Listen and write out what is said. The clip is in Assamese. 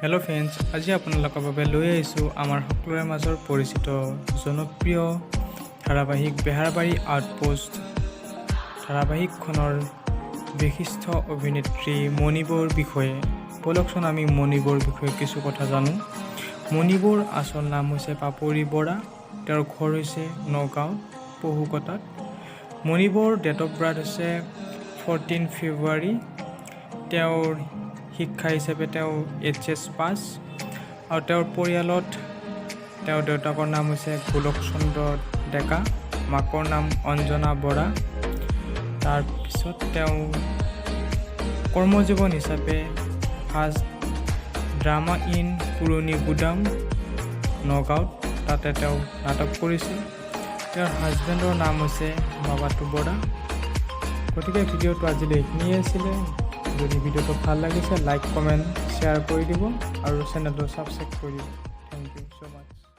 হেল্ল' ফ্ৰেণ্ডছ, আজি আপোনালোকৰ বাবে লৈ আহিছোঁ আমাৰ সকলোৰে মাজৰ পৰিচিত জনপ্ৰিয় ধাৰাবাহিক বেহাৰবাৰী আউটপোষ্ট ধাৰাবাহিকখনৰ বিশিষ্ট অভিনেত্ৰী মণিবৰ বিষয়ে। বলকচোন আমি মণিবৰ বিষয়ে কিছু কথা জানো। মণিবৰ আচল নাম হৈছে পাপৰি বৰা। তেওঁৰ ঘৰ হৈছে নগাঁও পহুকটাত। মণিবৰ ডেট অফ বাৰ্থ হৈছে 14 ফেব্ৰুৱাৰী। তেওঁৰ শিক্ষা হিচাপে তেওঁ HS পাছ আৰু তেওঁৰ পৰিয়ালত তেওঁৰ দেউতাকৰ নাম হৈছে গোলক চন্দ্ৰ ডেকা, মাকৰ নাম অঞ্জনা বৰা। তাৰপিছত তেওঁ কৰ্মজীৱন হিচাপে ফাৰ্ষ্ট ড্ৰামা ইন পুৰণি গুদাম নগাঁৱত, তাতে তেওঁ নাটক কৰিছিল। তেওঁৰ হাজবেণ্ডৰ নাম হৈছে বাবাতু বৰা। গতিকে ভিডিঅ'টো আজিলৈ এইখিনিয়ে আছিলে। যদি ভিডিঅ'টো ভাল লাগিছে লাইক কমেণ্ট শ্বেয়াৰ কৰি দিব আৰু চেনেলটো ছাবস্ক্ৰাইব কৰি দিব। Thank you so' much.